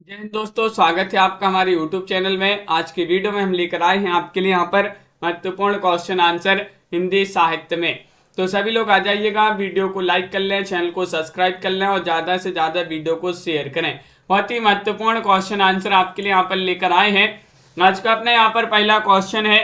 जय हिंद दोस्तों, स्वागत है आपका हमारे यूट्यूब चैनल में। आज की वीडियो में हम लेकर आए हैं आपके लिए यहाँ पर महत्वपूर्ण क्वेश्चन आंसर हिंदी साहित्य में। तो सभी लोग आ जाइएगा, वीडियो को लाइक कर लें, चैनल को सब्सक्राइब कर लें और ज़्यादा से ज़्यादा वीडियो को शेयर करें। बहुत ही महत्वपूर्ण क्वेश्चन आंसर आपके लिए यहाँ पर लेकर आए हैं। आज का अपने यहाँ पर पहला क्वेश्चन है,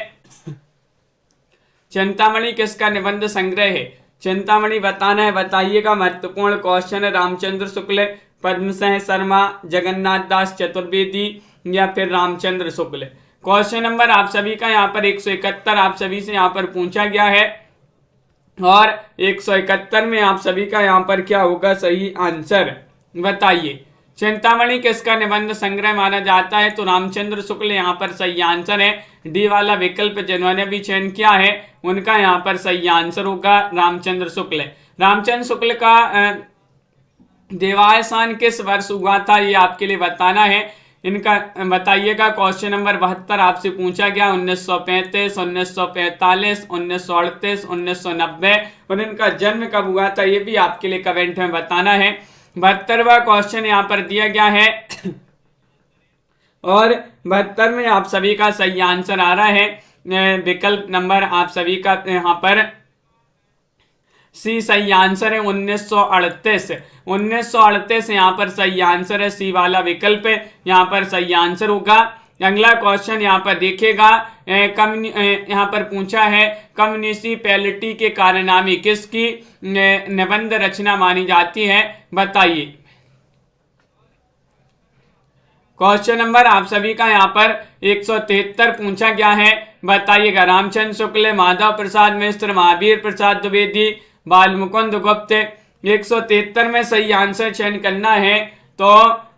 चिंतामणि किसका निबंध संग्रह है? चिंतामणि बताना है, बताइएगा। महत्वपूर्ण क्वेश्चन है। रामचंद्र शुक्ल, पद्मसेन शर्मा, जगन्नाथ दास चतुर्वेदी या फिर रामचंद्र शुक्ल। क्वेश्चन नंबर आप सभी का यहाँ पर 171 आप सभी से यहाँ पर पूछा गया है और 171 में आप सभी का यहाँ पर क्या होगा सही आंसर, बताइए। चिंतामणि किसका निबंध संग्रह माना जाता है? तो रामचंद्र शुक्ल यहाँ पर सही आंसर है। डी वाला विकल्प जिन्होंने भी चयन किया है उनका यहाँ पर सही आंसर होगा रामचंद्र शुक्ल। रामचंद्र शुक्ल का देवायसान किस वर्ष हुआ था, ये आपके लिए बताना है। इनका बताइएगा। क्वेश्चन नंबर 72 आपसे पूछा गया 1935, 1945, 1938, 1990 और इनका जन्म कब हुआ था, ये भी आपके लिए कमेंट में बताना है। 72वां क्वेश्चन यहाँ पर दिया गया है और 72 में आप सभी का सही आंसर आ रहा है विकल्प नंबर आप सभी का यहाँ पर सी सही आंसर है। 1938 1938 यहाँ पर सही आंसर है। सी वाला विकल्प यहाँ पर सही आंसर होगा। अगला क्वेश्चन यहाँ पर देखिएगा, यहाँ पर पूछा है कम्युनिसिपैलिटी के कारनामे किसकी निबंध रचना मानी जाती है, बताइए। क्वेश्चन नंबर आप सभी का यहाँ पर 173 पूछा गया है, बताइएगा। रामचंद्र शुक्ल, माधव प्रसाद मिश्र, महावीर प्रसाद द्विवेदी, बालमुकुंद गुप्त। 173 में सही आंसर चयन करना है। तो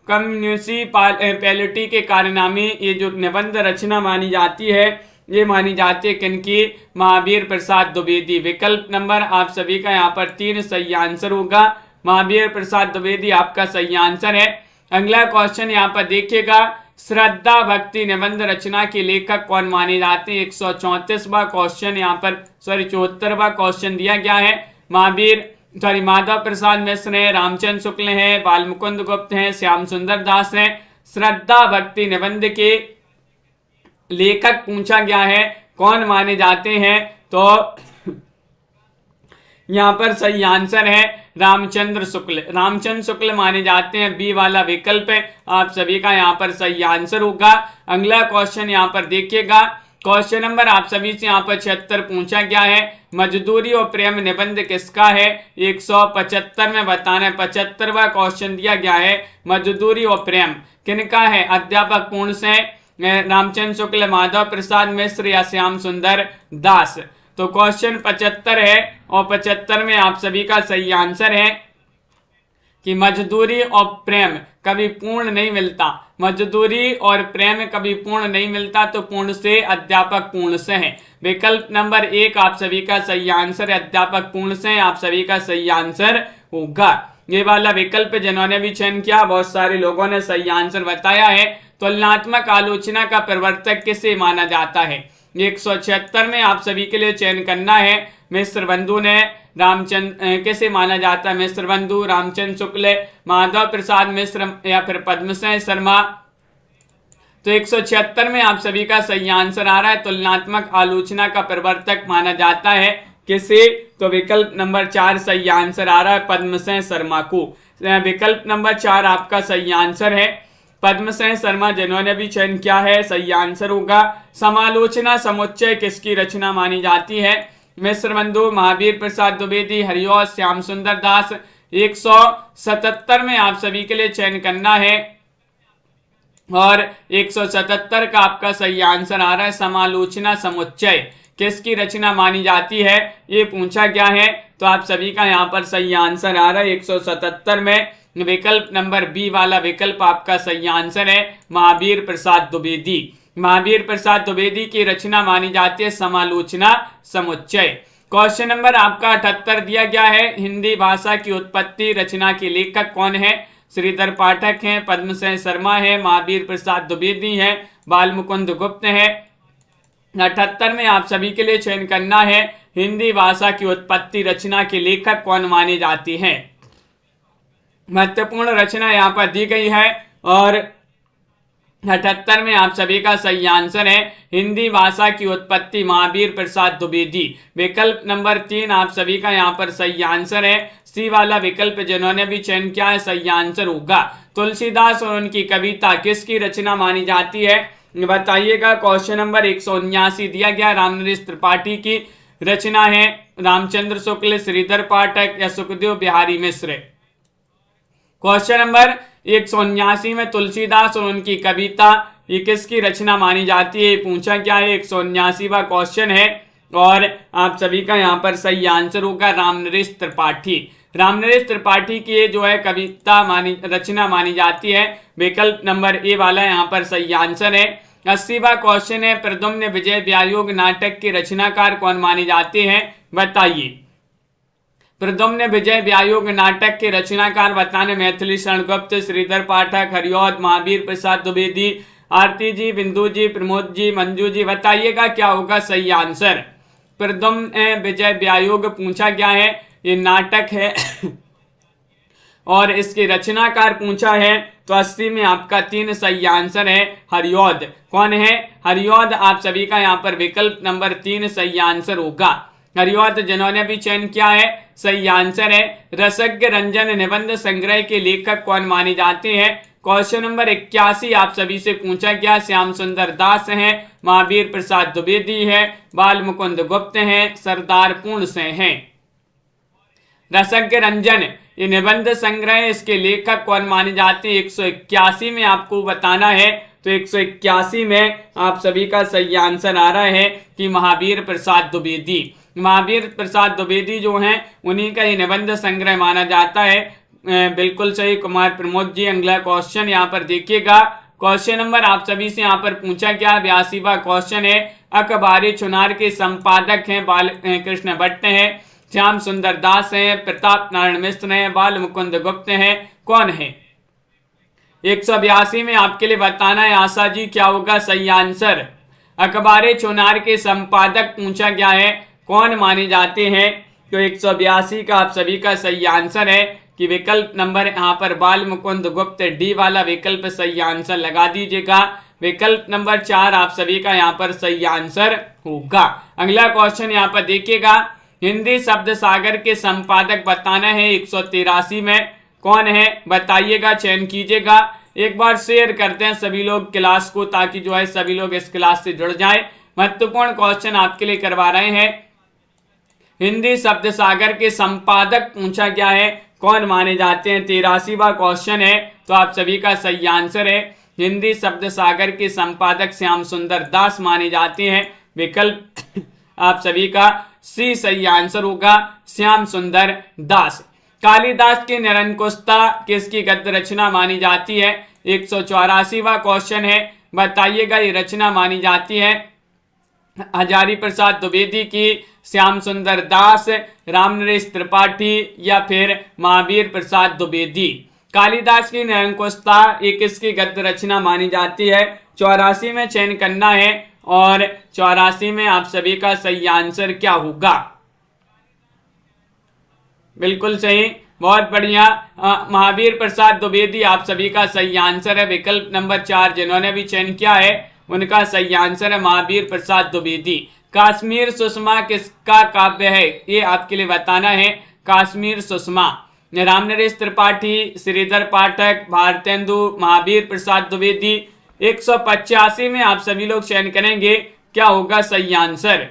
कम्युनिसिपैलिटी के कारनामे ये जो निबंध रचना मानी जाती है, ये मानी जाती है किनकी? महावीर प्रसाद द्विवेदी। विकल्प नंबर आप सभी का यहाँ पर 3 सही आंसर होगा। महावीर प्रसाद द्विवेदी आपका सही आंसर है। अगला क्वेश्चन यहाँ पर देखिएगा, श्रद्धा भक्ति निबंध रचना के लेखक कौन माने जाते हैं? 134वां क्वेश्चन यहाँ पर 74वां क्वेश्चन दिया गया है। माधव प्रसाद मिश्र है, रामचंद्र शुक्ल है, बालमुकुंद गुप्त हैं, श्याम सुंदर दास हैं। श्रद्धा भक्ति निबंध के लेखक पूछा गया है, कौन माने जाते हैं? तो यहाँ पर सही आंसर है रामचंद्र शुक्ल। रामचंद्र शुक्ल माने जाते हैं। बी वाला विकल्प है आप सभी का यहाँ पर सही आंसर होगा। अगला क्वेश्चन यहाँ पर देखिएगा, क्वेश्चन नंबर आप सभी से यहाँ पर 76 पूछा गया है, मजदूरी और प्रेम निबंध किसका है? 175 में बताना है। 75वां क्वेश्चन दिया गया है, मजदूरी और प्रेम किनका है? अध्यापक पूर्ण से रामचंद्र शुक्ल, माधव प्रसाद मिश्र या श्याम सुंदर दास। तो क्वेश्चन 75 है और 75 में आप सभी का सही आंसर है कि मजदूरी और प्रेम कभी पूर्ण नहीं मिलता। मजदूरी और प्रेम कभी पूर्ण नहीं मिलता, तो पूर्ण से अध्यापक पूर्ण से है। विकल्प नंबर 1 आप सभी का सही आंसर है, अध्यापक पूर्ण से आप सभी का सही आंसर होगा। ये वाला विकल्प जिन्होंने भी चयन किया बहुत सारे लोगों ने सही आंसर बताया है। तुलनात्मक आलोचना का प्रवर्तक किसे माना जाता है? 176 में आप सभी के लिए चयन करना है। मिश्र बंधु ने रामचंद्र कैसे माना जाता है? मिश्र बंधु, रामचंद्र शुक्ल, माधव प्रसाद मिश्र या फिर पद्मसेन शर्मा। तो 176 में आप सभी का सही आंसर आ रहा है, तुलनात्मक आलोचना का प्रवर्तक माना जाता है किसे? तो विकल्प नंबर 4 सही आंसर आ रहा है, पद्मसेन शर्मा को। विकल्प नंबर 4 आपका सही आंसर है। पद्मसेन शर्मा जिन्होंने भी चयन किया है सही आंसर होगा। समालोचना समुच्चय किसकी रचना मानी जाती है? मिश्र बंधु, महावीर प्रसाद द्विवेदी, हरिऔध, श्याम सुंदर दास। 177 में आप सभी के लिए चयन करना है और 177 का आपका सही आंसर आ रहा है, समालोचना समुच्चय किसकी रचना मानी जाती है, ये पूछा गया है। तो आप सभी का यहाँ पर सही आंसर आ रहा है 177 में विकल्प नंबर बी वाला विकल्प आपका सही आंसर है, महावीर प्रसाद द्विवेदी। महावीर प्रसाद द्विवेदी की रचना मानी जाती है समालोचना समुच्चय। क्वेश्चन नंबर आपका 78 दिया गया है, हिंदी भाषा की उत्पत्ति रचना के लेखक कौन है? श्रीधर पाठक हैं, पद्मसेन शर्मा है, महावीर प्रसाद द्विवेदी हैं, बालमुकुंद गुप्त है। 78 में आप सभी के लिए चयन करना है, हिंदी भाषा की उत्पत्ति रचना के लेखक कौन माने जाती हैं। महत्वपूर्ण रचना यहाँ पर दी गई है और 78 में आप सभी का सही आंसर है हिंदी भाषा की उत्पत्ति महावीर प्रसाद द्विवेदी। विकल्प नंबर 3 आप सभी का यहाँ पर सही आंसर है। सी वाला विकल्प जिन्होंने भी चयन किया है सही आंसर होगा। तुलसीदास और उनकी कविता किसकी रचना मानी जाती है, बताइएगा। क्वेश्चन नंबर 179 दिया गया, रामनरेश त्रिपाठी की रचना है। रामचंद्र शुक्ल, श्रीधर पाठक या सुखदेव बिहारी मिश्र। क्वेश्चन नंबर 179 में तुलसीदास और उनकी कविता ये किसकी रचना मानी जाती है, पूछा क्या है। 179वां क्वेश्चन है और आप सभी का यहाँ पर सही आंसर होगा रामनरेश त्रिपाठी। रामनरेश त्रिपाठी की ये जो है कविता रचना मानी जाती है। विकल्प नंबर ए वाला यहाँ पर सही आंसर है। 80वां क्वेश्चन है, प्रद्युम्न विजय व्यायोग नाटक के रचनाकार कौन माने जाते हैं, बताइए। प्रद्युम्न विजय व्यायोग नाटक के रचनाकार बताने मैथिली शरण गुप्त, श्रीधर पाठक, हरिऔध, महावीर प्रसाद द्विवेदी, आरती जी, बिंदु जी, प्रमोद जी, मंजू जी, बताइएगा क्या होगा सही आंसर। प्रद्युम्न विजय व्यायोग पूछा गया है, ये नाटक है और इसके रचनाकार पूछा है तो 80 में आपका 3 सही आंसर है। हरिऔध कौन है, हरिऔध आप सभी का यहाँ पर विकल्प नंबर 3 सही आंसर होगा। हरिऔध जिन्होंने भी चयन किया है सही आंसर है। रसज्ञ रंजन निबंध संग्रह के लेखक कौन माने जाते हैं। क्वेश्चन नंबर 81 आप सभी से पूछा गया, श्याम सुंदर दास हैं, महावीर प्रसाद द्विवेदी है, बाल मुकुंद गुप्त हैं, सरदार पूर्ण सिंह हैं। रसज्ञ रंजन ये निबंध संग्रह, इसके लेखक कौन माने जाते हैं। 181 में आपको बताना है तो 181 में आप सभी का सही आंसर आ रहा है कि महावीर प्रसाद द्विवेदी। महावीर प्रसाद द्विवेदी जो हैं उन्हीं का ये निबंध संग्रह माना जाता है। बिल्कुल सही कुमार प्रमोद जी। अगला क्वेश्चन यहाँ पर देखिएगा। क्वेश्चन नंबर आप सभी से यहाँ पर पूछा गया 82वां क्वेश्चन है, अखबारी चुनार के संपादक हैं बाल कृष्ण भट्ट हैं, श्याम सुंदर दास हैं, प्रताप नारायण मिश्र हैं, बाल मुकुंद गुप्त हैं, कौन है। 182 में आपके लिए बताना है आशा जी क्या होगा सही आंसर। अखबारे चुनार के संपादक पूछा गया है कौन माने जाते हैं, तो 182 का आप सभी का सही आंसर है कि विकल्प नंबर यहाँ पर बाल मुकुंद गुप्त, डी वाला विकल्प सही आंसर लगा दीजिएगा। विकल्प नंबर 4 आप सभी का यहाँ पर सही आंसर होगा। अगला क्वेश्चन यहाँ पर देखिएगा, हिंदी शब्द सागर के संपादक बताना है 183 में कौन है, बताइएगा, चयन कीजिएगा। एक बार शेयर करते हैं सभी लोग क्लास को ताकि जो है सभी लोग इस क्लास से जुड़ जाएं। महत्वपूर्ण क्वेश्चन आपके लिए करवा रहे हैं। हिंदी शब्द सागर के संपादक पूछा गया है कौन माने जाते हैं। 83वां क्वेश्चन है तो आप सभी का सही आंसर है हिंदी शब्द सागर के संपादक श्याम सुंदर दास माने जाते हैं। विकल्प आप सभी का सी सही आंसर होगा, श्याम सुंदर दास। कालिदास की निरंकुशता किसकी गद्य रचना मानी जाती है। 184वां क्वेश्चन है, बताइएगा ये रचना मानी जाती है हजारी प्रसाद द्विवेदी की, श्याम सुंदर दास, रामनरेश त्रिपाठी या फिर महावीर प्रसाद द्विवेदी। कालिदास की निरंकुशता ये किसकी गद्य रचना मानी जाती है। 84 में चयन करना है और 84 में आप सभी का सही आंसर क्या होगा। बिल्कुल सही, बहुत बढ़िया। महावीर प्रसाद द्विवेदी आप सभी का सही आंसर है। विकल्प नंबर 4 जिन्होंने भी चयन किया है उनका सही आंसर है महावीर प्रसाद द्विवेदी। कश्मीर सुषमा किसका काव्य है, ये आपके लिए बताना है। कश्मीर सुषमा रामनरेश त्रिपाठी, श्रीधर पाठक, भारतेंदु, महावीर प्रसाद द्विवेदी। 185 में आप सभी लोग चयन करेंगे क्या होगा सही आंसर।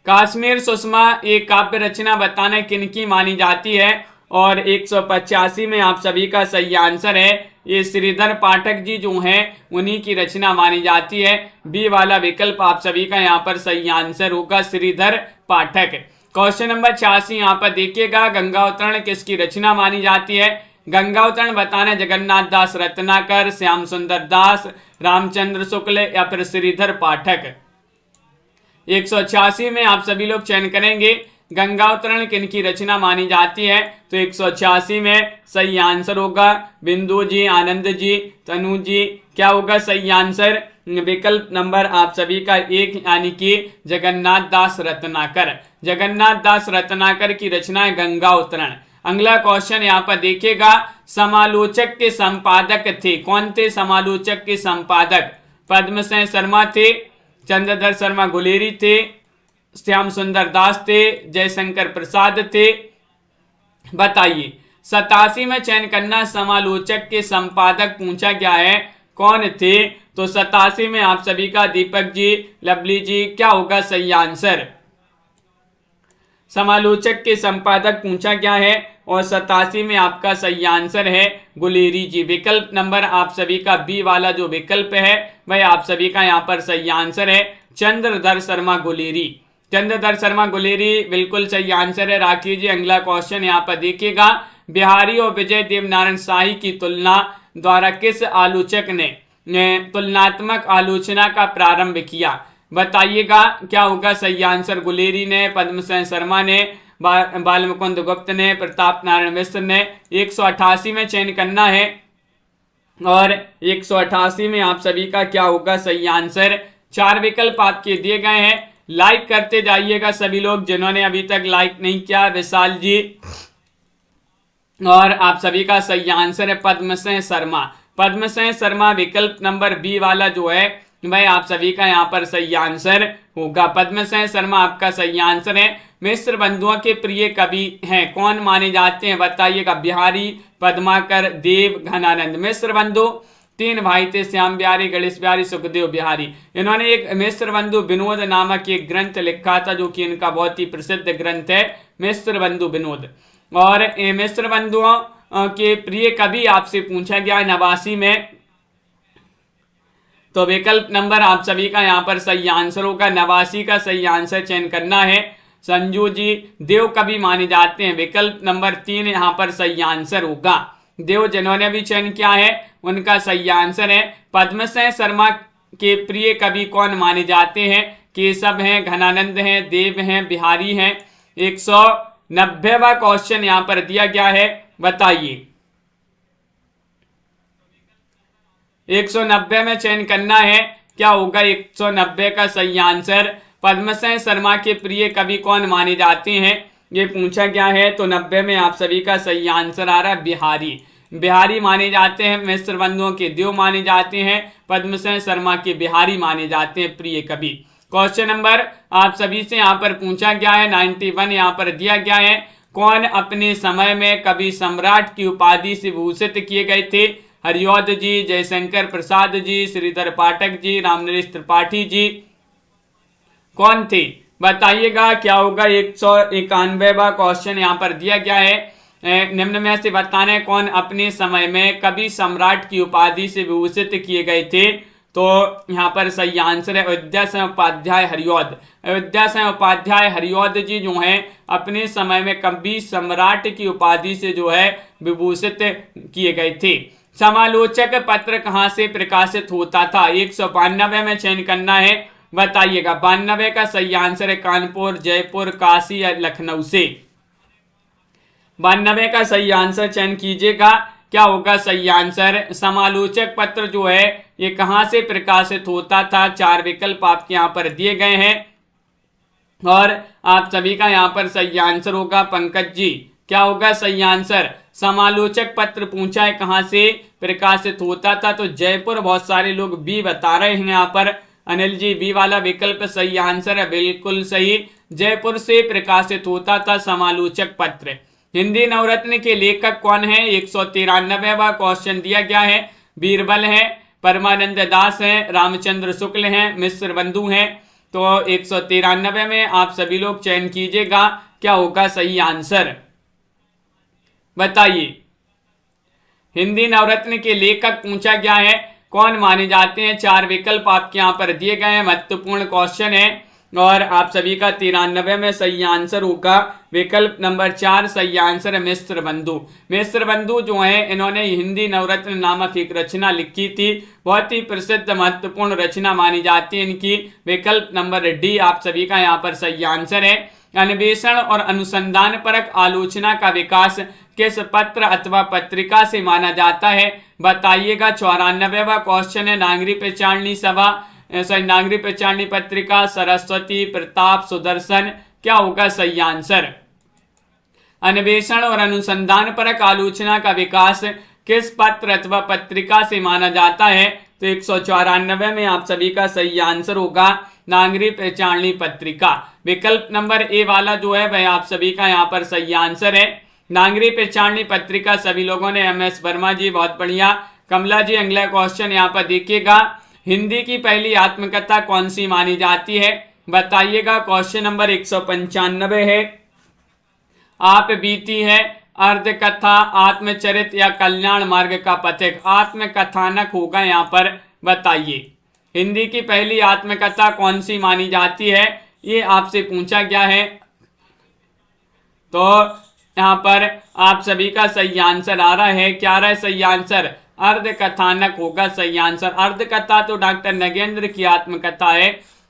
कश्मीर सुषमा एक काव्य रचना बताना किनकी मानी जाती है और 185 में आप सभी का सही आंसर है ये श्रीधर पाठक जी जो हैं उन्हीं की रचना मानी जाती है। बी वाला विकल्प आप सभी का यहाँ पर सही आंसर होगा, श्रीधर पाठक। क्वेश्चन नंबर 86 यहाँ पर देखिएगा, गंगा अवतरण किसकी रचना मानी जाती है। गंगा अवतरण बताना जगन्नाथ दास रत्नाकर, श्याम सुंदर दास, रामचंद्र शुक्ल या फिर श्रीधर पाठक। 186 में आप सभी लोग चयन करेंगे गंगा अवतरण किनकी रचना मानी जाती है, तो 186 में सही आंसर होगा बिंदु जी, आनंद जी, तनु जी। क्या होगा सही आंसर। विकल्प नंबर आप सभी का 1 यानी कि जगन्नाथ दास रत्नाकर। जगन्नाथ दास रत्नाकर की रचना है गंगा अवतरण। अगला क्वेश्चन यहाँ पर देखिएगा, समालोचक के संपादक थे, कौन थे समालोचक के संपादक? पद्मसेन शर्मा थे, चंद्रधर शर्मा गुलेरी थे, श्याम सुंदर दास थे, जयशंकर प्रसाद थे। बताइए 87 में चयन करना समालोचक के संपादक पूछा गया है, कौन थे? तो 87 में आप सभी का दीपक जी, लवली जी, क्या होगा सही आंसर? समालोचक के संपादक पूछा गया है और 87 में आपका सही आंसर है गुलेरी जी। विकल्प नंबर आप सभी का बी वाला जो विकल्प है वह आप सभी का यहाँ पर सही आंसर है, चंद्रधर शर्मा गुलेरी। चंद्रधर शर्मा गुलेरी बिल्कुल सही आंसर है। राखी जी अगला क्वेश्चन यहाँ पर देखिएगा, बिहारी और विजय देवनारायण शाही की तुलना द्वारा किस आलोचक ने तुलनात्मक आलोचना का प्रारंभ किया? बताइएगा क्या होगा सही आंसर? गुलेरी ने, पद्मसेन शर्मा ने, बालमुकुंद गुप्त ने, प्रताप नारायण मिश्र ने। 188 में चयन करना है और 188 में आप सभी का क्या होगा सही आंसर? 4 विकल्प आपके दिए गए हैं, लाइक करते जाइएगा सभी लोग जिन्होंने अभी तक लाइक नहीं किया। विशाल जी, और आप सभी का सही आंसर है पद्मसेन शर्मा। पद्मसेन शर्मा विकल्प नंबर बी वाला जो है वह आप सभी का यहाँ पर सही आंसर होगा। पद्मसेन शर्मा आपका सही आंसर है। मिश्र बंधुओं के प्रिय कवि हैं, कौन माने जाते हैं? बताइएगा। बिहारी, पद्माकर, देव, घनानंद। मिश्र बंधु 3 भाई थे, श्याम बिहारी, गणेश बिहारी, सुखदेव बिहारी। इन्होंने एक मिश्र बंधु विनोद नामक एक ग्रंथ लिखा था जो कि इनका बहुत ही प्रसिद्ध ग्रंथ है, मिश्र बंधु विनोद। और मिश्र बंधुओं के प्रिय कवि आपसे पूछा गया 89 में, तो विकल्प नंबर आप सभी का यहाँ पर सही आंसर होगा। 89 का सही आंसर चयन करना है। संजू जी देव कवि माने जाते हैं, विकल्प नंबर 3 यहाँ पर सही आंसर होगा। देव जिन्होंने भी चयन किया है उनका सही आंसर है। पद्मसेन शर्मा के प्रिय कवि कौन माने जाते हैं? केशव हैं, घनानंद हैं, देव हैं, बिहारी हैं। 190वां क्वेश्चन यहाँ पर दिया गया है, बताइए। 190 में चयन करना है, क्या होगा 190 का सही आंसर? पद्मसेन शर्मा के प्रिय कवि कौन माने जाते हैं ये पूछा गया है। तो 90 में आप सभी का सही आंसर आ रहा है बिहारी। बिहारी माने जाते हैं। मिश्र बंधुओं के देव माने जाते हैं, पद्मसेन शर्मा के बिहारी माने जाते हैं प्रिय कवि। क्वेश्चन नंबर आप सभी से यहाँ पर पूछा गया है 91 यहाँ पर दिया गया है, कौन अपने समय में कवि सम्राट की उपाधि से भूषित किए गए थे? हरिऔध जी, जयशंकर प्रसाद जी, श्रीधर पाठक जी, रामनरेश त्रिपाठी जी, कौन थे? बताइएगा क्या होगा। 191वां क्वेश्चन यहाँ पर दिया गया है, निम्न में से बताना है कौन अपने समय में कवि सम्राट की उपाधि से विभूषित किए गए थे? तो यहाँ पर सही आंसर है अयोध्या सिंह उपाध्याय हरिऔध। अयोध्या सिंह उपाध्याय हरिऔध जी जो हैं अपने समय में कवि सम्राट की उपाधि से जो है विभूषित किए गए थे। समालोचक पत्र कहाँ से प्रकाशित होता था? 192 में चयन करना है, बताइएगा। 92 का सही आंसर है कानपुर, जयपुर, काशी या लखनऊ से। 92 का सही आंसर चयन कीजिएगा, क्या होगा सही आंसर? समालोचक पत्र जो है ये कहाँ से प्रकाशित होता था? 4 विकल्प आपके यहाँ पर दिए गए हैं और आप सभी का यहाँ पर सही आंसर होगा पंकज जी। क्या होगा सही आंसर? समालोचक पत्र पूछा है कहाँ से प्रकाशित होता था, तो जयपुर। बहुत सारे लोग बी बता रहे हैं यहाँ पर। अनिल जी बी वाला विकल्प सही आंसर है, बिल्कुल सही। जयपुर से प्रकाशित होता था समालोचक पत्र। हिंदी नवरत्न के लेखक कौन है? 193वां क्वेश्चन दिया गया है। बीरबल है, परमानंद दास है, रामचंद्र शुक्ल हैं, मिश्र बंधु हैं। तो 193 में आप सभी लोग चयन कीजिएगा, क्या होगा सही आंसर? बताइए। हिंदी नवरत्न के लेखक पूछा गया है, कौन माने जाते हैं? 4 विकल्प आपके यहाँ पर दिए गए हैं। महत्वपूर्ण क्वेश्चन है और आप सभी का 93 में सही आंसर होगा विकल्प नंबर 4 सही आंसर है मिश्र बंधु। मिश्र बंधु जो है इन्होंने हिंदी नवरत्न नामक एक रचना लिखी थी, बहुत ही प्रसिद्ध महत्वपूर्ण रचना मानी जाती है इनकी। विकल्प नंबर डी आप सभी का यहाँ पर सही आंसर है। अन्वेषण और अनुसंधान परक आलोचना का विकास किस पत्र अथवा पत्रिका से माना जाता है? बताइएगा। 94वां क्वेश्चन है। नागरी प्रचारणी सभा, नागरी प्रचारणी पत्रिका, सरस्वती, प्रताप, सुदर्शन, क्या होगा सही आंसर? अन्वेषण और अनुसंधान परक आलोचना का विकास किस पत्र अथवा पत्रिका से माना जाता है? तो 194 में आप सभी का सही आंसर होगा नागरी पहचाननी पत्रिका। विकल्प नंबर ए वाला जो है वह आप सभी का यहाँ पर सही आंसर है। नागरी पहचाननी पत्रिका सभी लोगों ने, MS वर्मा जी बहुत बढ़िया। कमला जी अगला क्वेश्चन यहाँ पर देखिएगा, हिंदी की पहली आत्मकथा कौन सी मानी जाती है? बताइएगा। क्वेश्चन नंबर 195 है। आप बीती है, अर्धकथा, आत्मचरित या कल्याण मार्ग का पथिक? आत्मकथानक होगा यहाँ पर, बताइए। हिंदी की पहली आत्मकथा कौन सी मानी जाती है, ये आपसे पूछा गया है। तो यहाँ पर आप सभी का सही आंसर आ रहा है, क्या रहा है सही आंसर? अर्धकथानक होगा सही आंसर। अर्धकथा तो डॉक्टर नगेंद्र की आत्मकथा है।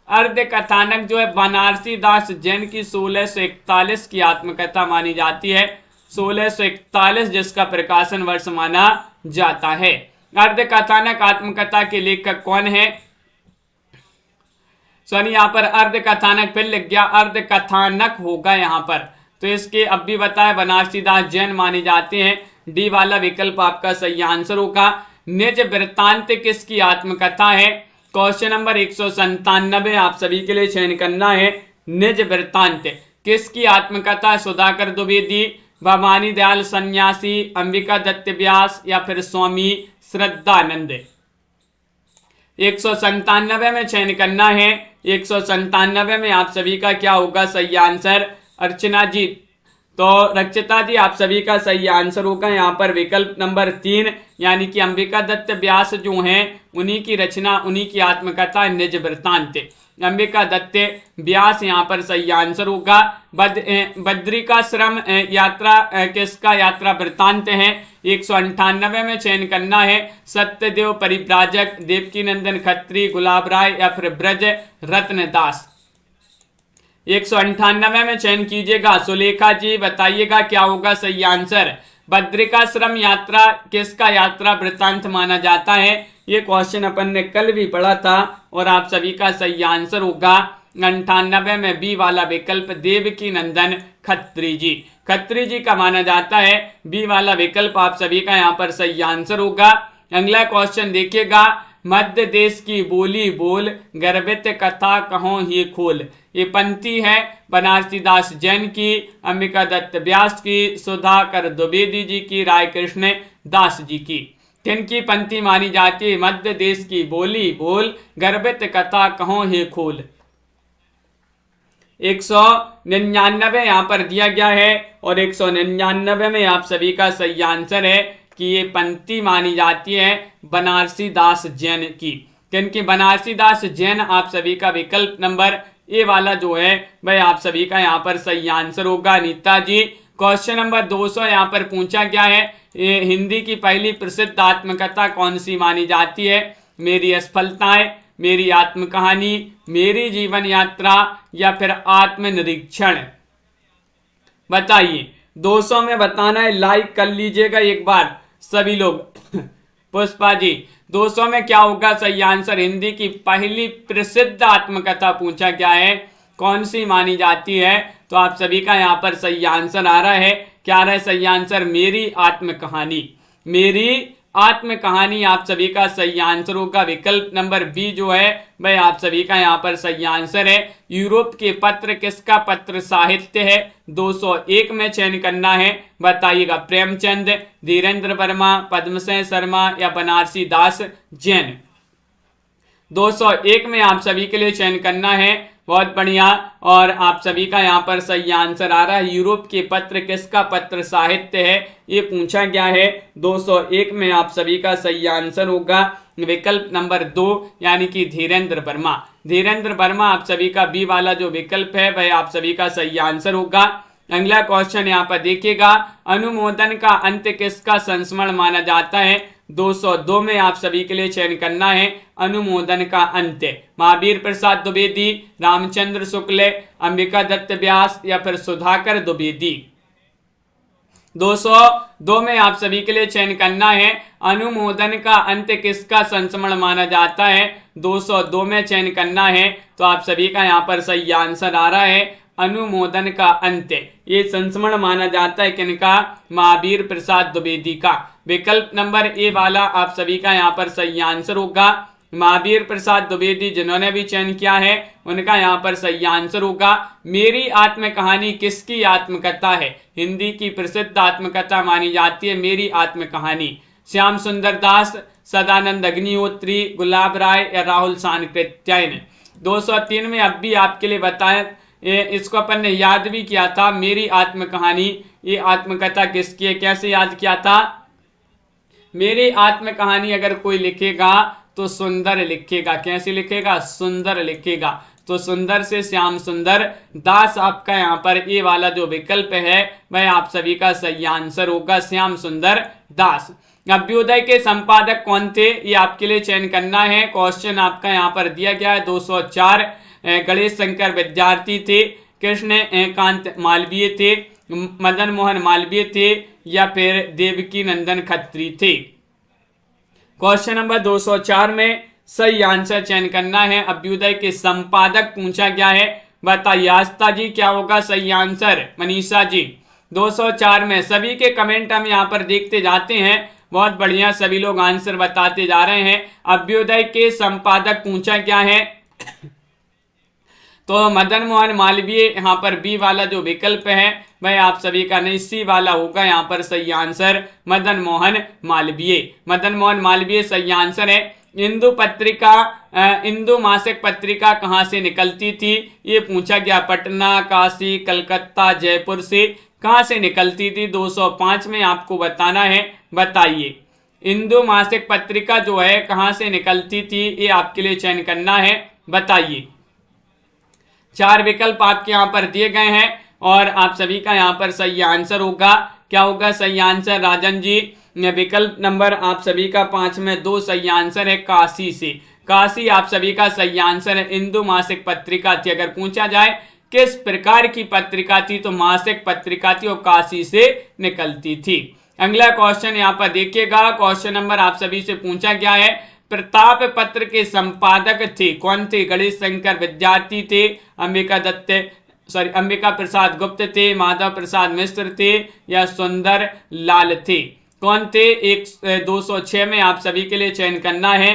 अर्धकथानक जो है बनारसी दास जैन की 1641 की आत्मकथा मानी जाती है। 1641 जिसका प्रकाशन वर्ष माना जाता है। अर्धकथानक आत्मकथा के लेखक कौन है? सॉरी, यहाँ पर अर्धकथानक फिर लिख गया, अर्धकथानक होगा यहाँ पर। तो इसके अब भी बताया बनारसी दास जैन माने जाते हैं। डी वाला विकल्प आपका सही आंसर होगा। निज वृत्तांत किसकी आत्मकथा है? क्वेश्चन नंबर 197 आप सभी के लिए चयन करना है। निज वृत्तांत किसकी आत्मकथा? सुधाकर द्विवेदी, भवानी दयाल सन्यासी, अंबिका दत्त व्यास या फिर स्वामी श्रद्धानंद? 197 में चयन करना है। 197 में आप सभी का क्या होगा सही आंसर? अर्चना जी, तो रक्षिता जी आप सभी का सही आंसर होगा यहाँ पर विकल्प नंबर 3, यानी कि अंबिका दत्त व्यास जो हैं उन्हीं की रचना, उन्हीं की आत्मकथा निज वृत्तांत। अंबिका दत्त व्यास यहाँ पर सही आंसर होगा। बद्रिकाश्रम यात्रा किसका यात्रा वृत्तांत है? 198 में चयन करना है। सत्यदेव परिव्राजक, देवकीनंदन खत्री, गुलाब राय या फिर ब्रज रत्न दास? 198 में चयन कीजिएगा। सुलेखा जी बताइएगा क्या होगा सही आंसर? बद्रिकाश्रम यात्रा किसका यात्रा वृत्तांत माना जाता है? ये क्वेश्चन अपन ने कल भी पढ़ा था और आप सभी का सही आंसर होगा 98 में बी वाला विकल्प, देवकी नंदन खत्री जी। खत्री जी का माना जाता है। बी वाला विकल्प आप सभी का यहाँ पर सही आंसर होगा। अगला क्वेश्चन देखिएगा, मध्य देश की बोली बोल, गर्भित कथा कहो ही खोल? ये पंक्ति है बनारसी दास जैन की, अंबिका दत्त व्यास की, सुधाकर द्विवेदी जी की, राय कृष्ण दास जी की? किनकी पंक्ति मानी जाती है? मध्य देश की बोली बोल, गर्भित कथा कहो ही खोल? 199 यहाँ पर दिया गया है और 199 में आप सभी का सही आंसर है कि ये पंक्ति मानी जाती है बनारसी दास जैन की। क्योंकि बनारसी दास जैन आप सभी का विकल्प नंबर ए वाला जो है वह आप सभी का यहाँ पर सही आंसर होगा। नीता जी, क्वेश्चन नंबर 200 यहाँ पर पूछा गया है, ये हिंदी की पहली प्रसिद्ध आत्मकथा कौन सी मानी जाती है? मेरी असफलताएं, मेरी आत्मकहानी, मेरी जीवन यात्रा या फिर आत्मनिरीक्षण? बताइए। 200 में बताना है, लाइक कर लीजिएगा एक बार सभी लोग। पुष्पा जी, 200 में क्या होगा सही आंसर? हिंदी की पहली प्रसिद्ध आत्मकथा पूछा गया है, कौन सी मानी जाती है? तो आप सभी का यहाँ पर सही आंसर आ रहा है, क्या रहा है सही आंसर? मेरी आत्मकहानी। मेरी आत्मकहानी आप सभी का सही आंसर होगा। विकल्प नंबर बी जो है वह आप सभी का यहाँ पर सही आंसर है। यूरोप के पत्र किसका पत्र साहित्य है? 201 में चयन करना है, बताइएगा। प्रेमचंद, धीरेन्द्र वर्मा, पद्मसेन शर्मा या बनारसी दास जैन? 201 में आप सभी के लिए चयन करना है, बहुत बढ़िया। और आप सभी का यहाँ पर सही आंसर आ रहा है, यूरोप के पत्र किसका पत्र साहित्य है, ये पूछा गया है। 201 में आप सभी का सही आंसर होगा विकल्प नंबर 2, यानी कि धीरेन्द्र वर्मा। धीरेन्द्र वर्मा आप सभी का बी वाला जो विकल्प है वह आप सभी का सही आंसर होगा। अगला क्वेश्चन यहाँ पर देखिएगा, अनुमोदन का अंत किसका संस्मरण माना जाता है? 202 में आप सभी के लिए चयन करना है, अनुमोदन का अंत। महावीर प्रसाद द्विवेदी, रामचंद्र शुक्ल, अंबिका दत्त व्यास या फिर सुधाकर द्विवेदी? 202 में आप सभी के लिए चयन करना है अनुमोदन का अंत किसका संस्मरण माना जाता है। 202 में चयन करना है, तो आप सभी का यहाँ पर सही आंसर आ रहा है अनुमोदन का अंत। ये संस्मरण माना जाता है किनका, महावीर प्रसाद द्विवेदी का। विकल्प नंबर ए वाला आप सभी का यहाँ पर सही आंसर होगा। महावीर प्रसाद द्विवेदी जिन्होंने भी चयन किया है उनका यहाँ पर सही आंसर होगा। मेरी आत्मकहानी किसकी आत्मकथा है। हिंदी की प्रसिद्ध आत्मकथा मानी जाती है मेरी आत्मकहानी। श्याम सुंदर दास, सदानंद अग्निहोत्री, गुलाब राय या राहुल सांकृत्यायन। 203 में अब भी आपके लिए बताएं, इसको अपन ने याद भी किया था मेरी आत्मकहानी। ये आत्मकथा किसकी है, कैसे याद किया था। मेरी आत्मकहानी अगर कोई लिखेगा तो सुंदर लिखेगा। कैसे लिखेगा, सुंदर लिखेगा। तो सुंदर से श्याम सुंदर दास आपका यहाँ पर ए वाला जो विकल्प है वह आप सभी का सही आंसर होगा, श्याम सुंदर दास। अभ्युदय के संपादक कौन थे, ये आपके लिए चयन करना है। क्वेश्चन आपका यहाँ पर दिया गया है 204। गणेश शंकर विद्यार्थी थे, कृष्ण कांत मालवीय थे, मदन मोहन मालवीय थे या फिर देवकी नंदन खत्री थे। क्वेश्चन नंबर 204 में सही आंसर चयन करना है। अभ्युदय के संपादक पूछा गया है, बताइए आस्था जी क्या होगा सही आंसर, मनीषा जी। 204 में सभी के कमेंट हम यहाँ पर देखते जाते हैं, बहुत बढ़िया सभी लोग आंसर बताते जा रहे हैं। अभ्युदय के संपादक पूछा गया है तो मदन मोहन मालवीय यहाँ पर बी वाला जो विकल्प है वह आप सभी का नहीं, सी वाला होगा यहाँ पर सही आंसर मदन मोहन मालवीय। मदन मोहन मालवीय सही आंसर है। इंदु पत्रिका, इंदु मासिक पत्रिका कहाँ से निकलती थी, ये पूछा गया। पटना, काशी, कलकत्ता, जयपुर से कहाँ से निकलती थी। 205 में आपको बताना है, बताइए इंदु मासिक पत्रिका जो है कहाँ से निकलती थी, ये आपके लिए चयन करना है, बताइए। 4 विकल्प आपके यहाँ पर दिए गए हैं और आप सभी का यहाँ पर सही आंसर होगा। क्या होगा सही आंसर राजन जी। विकल्प नंबर आप सभी का 5 में 2 सही आंसर है, काशी से। काशी आप सभी का सही आंसर है। इंदु मासिक पत्रिका थी, अगर पूछा जाए किस प्रकार की पत्रिका थी तो मासिक पत्रिका थी और काशी से निकलती थी। अगला क्वेश्चन यहाँ पर देखिएगा। क्वेश्चन नंबर आप सभी से पूछा गया है, प्रताप पत्र के संपादक थे कौन थे। गणेश शंकर विद्यार्थी थे, अंबिका प्रसाद गुप्त थे, माधव प्रसाद मिश्र थे या सुंदर लाल थे। कौन थे। 206 में आप सभी के लिए चयन करना है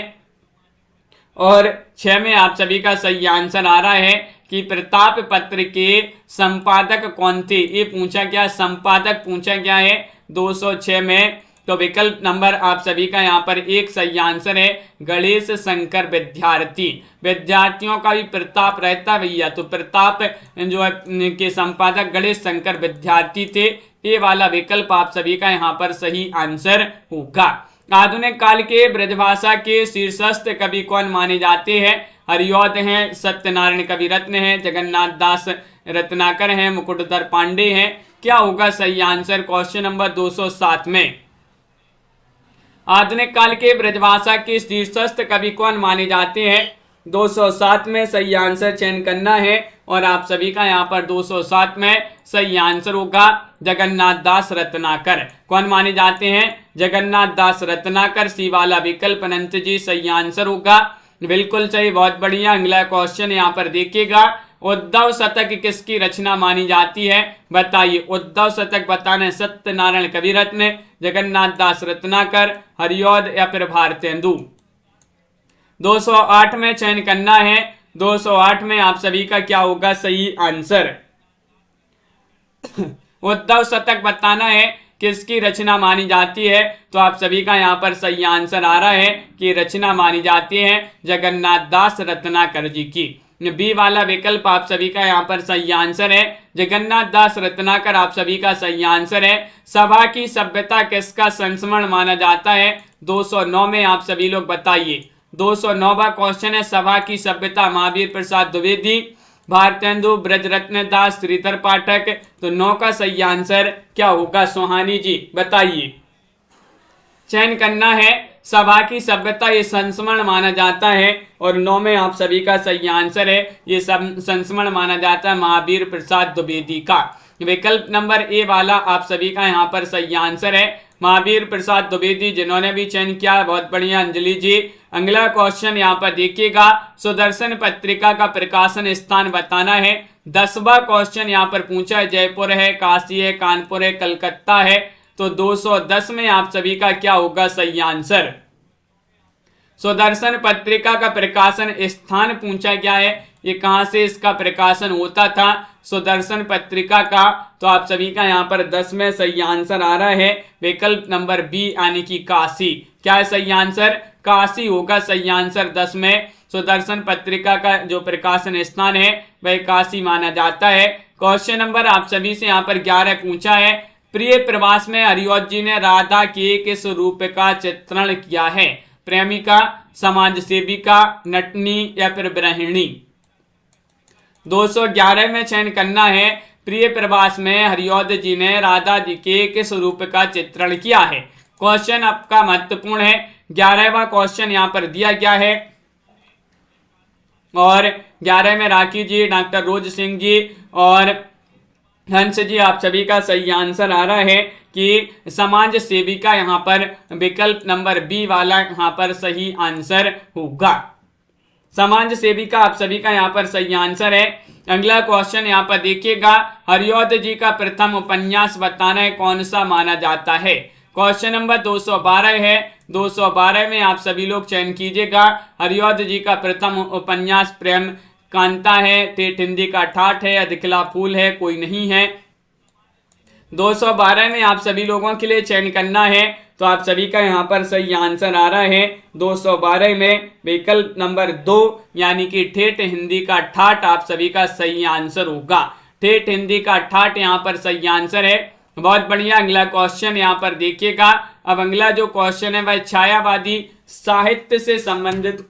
और 6 में आप सभी का सही आंसर आ रहा है कि प्रताप पत्र के संपादक कौन थे, ये पूछा गया, संपादक पूछा गया है 206 में। तो विकल्प नंबर आप सभी का यहाँ पर 1 सही आंसर है, गणेश शंकर विद्यार्थी। विद्यार्थियों का भी प्रताप रहता भैया, तो प्रताप जो है के संपादक गणेश शंकर विद्यार्थी थे। ये वाला विकल्प आप सभी का यहाँ पर सही आंसर होगा। आधुनिक काल के ब्रजभाषा के शीर्षस्थ कवि कौन माने जाते हैं। हरिऔध हैं, सत्यनारायण कवि रत्न हैं, जगन्नाथ दास रत्नाकर हैं, मुकुटधर पांडे हैं। क्या होगा सही आंसर क्वेश्चन नंबर 207 में। आधुनिक काल के ब्रजभाषा के शीर्षस्थ कवि कौन माने जाते हैं। 207 में सही आंसर चयन करना है और आप सभी का यहाँ पर 207 में सही आंसर होगा जगन्नाथ दास रत्नाकर। कौन माने जाते हैं, जगन्नाथ दास रत्नाकर। सी वाला विकल्प अनंत जी सही आंसर होगा, बिल्कुल सही, बहुत बढ़िया। अगला क्वेश्चन यहाँ पर देखिएगा, उद्धव शतक किसकी रचना मानी जाती है, बताइए। उद्धव शतक बताना है सत्यनारायण कवि रत्न, जगन्नाथ दास रत्नाकर, हरिऔध या फिर भारतेंदु। 208 में चयन करना है। 208 में आप सभी का क्या होगा सही आंसर। उद्धव शतक बताना है किसकी रचना मानी जाती है, तो आप सभी का यहाँ पर सही आंसर आ रहा है कि रचना मानी जाती है जगन्नाथ दास रत्नाकर जी की। बी वाला विकल्प आप सभी का यहाँ पर सही आंसर है, जगन्नाथ दास रत्नाकर आप सभी का सही आंसर है। सभा की सभ्यता किसका संस्मरण माना जाता है। 209 में आप सभी लोग बताइए। 209वां क्वेश्चन है, सभा की सभ्यता महावीर प्रसाद द्विवेदी, भारतेंदु, ब्रजरत्न दास, श्रीधर पाठक। तो 9 का सही आंसर क्या होगा सोहानी जी, बताइए। चयन करना है, सभा की सभ्यता ये संस्मरण माना जाता है और 9 में आप सभी का सही आंसर है, ये संस्मरण माना जाता है महावीर प्रसाद द्विवेदी का। विकल्प नंबर ए वाला आप सभी का यहाँ पर सही आंसर है। महावीर प्रसाद द्विवेदी जिन्होंने भी चयन किया, बहुत बढ़िया अंजलि जी। अगला क्वेश्चन यहाँ पर देखिएगा, सुदर्शन पत्रिका का प्रकाशन स्थान बताना है। 10वां क्वेश्चन यहाँ पर पूछा है, जयपुर है, काशी है, कानपुर है, कलकत्ता है, तो 210 में आप सभी का क्या होगा सही आंसर। सुदर्शन पत्रिका का प्रकाशन स्थान पूछा गया है, ये कहां से इसका प्रकाशन होता था सुदर्शन पत्रिका का, तो आप सभी का यहाँ पर 10 में सही आंसर आ रहा है विकल्प नंबर बी यानी कि काशी। क्या है सही आंसर, काशी होगा सही आंसर। 10 में सुदर्शन पत्रिका का जो प्रकाशन स्थान है वह काशी माना जाता है। क्वेश्चन नंबर आप सभी से यहाँ पर 11 पूछा है, प्रिय प्रवास में हरिऔध जी ने राधा के किस रूप का चित्रण किया है। प्रेमिका, समाज सेविका, नटनी या फिर गृहिणी। 211 में चयन करना है, प्रिय प्रवास में हरिऔध जी ने राधा जी के किस रूप का चित्रण किया है। क्वेश्चन आपका महत्वपूर्ण है। 11वां क्वेश्चन यहाँ पर दिया गया है और 11 में राखी जी, डॉक्टर रोज सिंह जी और हंस जी आप सभी का सही आंसर आ रहा है कि समाज सेविका यहाँ पर विकल्प नंबर बी वाला यहाँ पर सही आंसर होगा। समाज सेविका आप सभी का यहाँ पर सही आंसर है। अगला क्वेश्चन यहाँ पर देखिएगा, हरिऔध जी का प्रथम उपन्यास बताना है, कौन सा माना जाता है। क्वेश्चन नंबर 212 है। 212 में आप सभी लोग चयन कीजिएगा। हरिऔध जी का प्रथम उपन्यास प्रेम कांता है, ठेठ हिंदी का ठाठ है, अधिकला फूल है, कोई नहीं है। 212 में आप सभी लोगों के लिए चयन करना है, तो आप सभी का यहाँ पर सही आंसर आ रहा है 212 में विकल्प नंबर 2 यानी कि ठेठ हिंदी का ठाठ आप सभी का सही आंसर होगा। ठेठ हिंदी का ठाठ यहाँ पर सही आंसर है। बहुत बढ़िया। अगला क्वेश्चन यहाँ पर देखिएगा। अब अगला जो क्वेश्चन है वह छायावादी साहित्य से संबंधित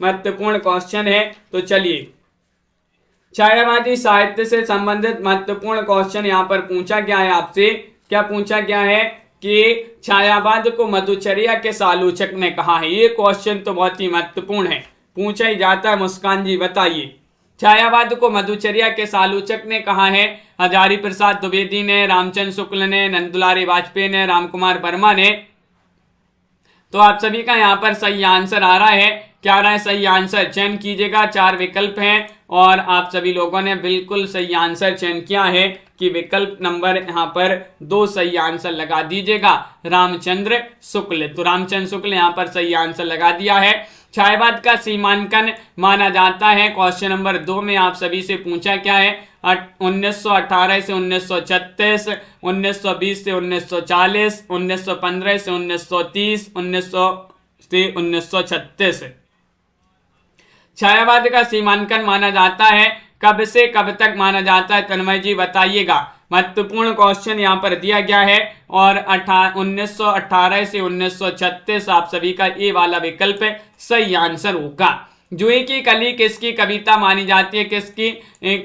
महत्वपूर्ण क्वेश्चन है। तो चलिए, छायावादी साहित्य से संबंधित महत्वपूर्ण क्वेश्चन यहाँ पर पूछा गया है आपसे। क्या पूछा गया है कि छायावाद को मधुचर्या के आलोचक ने कहा है। ये क्वेश्चन तो बहुत ही महत्वपूर्ण है, पूछा ही जाता है। मुस्कान जी बताइए, छायावाद को मधुचर्या के आलोचक ने कहा है। हजारी प्रसाद द्विवेदी ने, रामचंद्र शुक्ल ने, नंदुलारी वाजपेयी ने, रामकुमार वर्मा ने। तो आप सभी का यहाँ पर सही आंसर आ रहा है। क्या रहा है सही आंसर, चयन कीजिएगा। 4 विकल्प हैं और आप सभी लोगों ने बिल्कुल सही आंसर चयन किया है कि विकल्प नंबर यहाँ पर 2 सही आंसर लगा दीजिएगा, रामचंद्र शुक्ल। तो रामचंद्र शुक्ल यहाँ पर सही आंसर लगा दिया है। छायावाद का सीमांकन माना जाता है। क्वेश्चन नंबर 2 में आप सभी से पूछा क्या है, 1918 से 1936, 1920 से 1940, 1915 से 1930, 1900 से 1936। छायावाद का सीमांकन माना जाता है, कब से कब तक माना जाता है, तन्मय जी बताइएगा। महत्वपूर्ण क्वेश्चन यहाँ पर दिया गया है और 1918 से 1936 आप सभी का ये वाला विकल्प सही आंसर होगा। जूही की कली किसकी कविता मानी जाती है, किसकी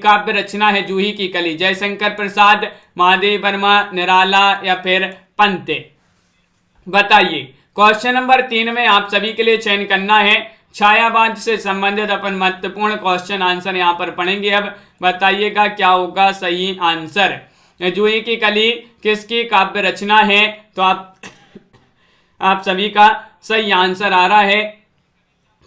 काव्य रचना है जूही की कली। जयशंकर प्रसाद, महादेव वर्मा, निराला या फिर पंत, बताइए। क्वेश्चन नंबर 3 में आप सभी के लिए चयन करना है। छायावाद से संबंधित अपन महत्वपूर्ण क्वेश्चन आंसर यहाँ पर पढ़ेंगे। अब बताइएगा क्या होगा सही आंसर। जूही की कली किसकी काव्य रचना है, तो आप सभी का सही आंसर आ रहा है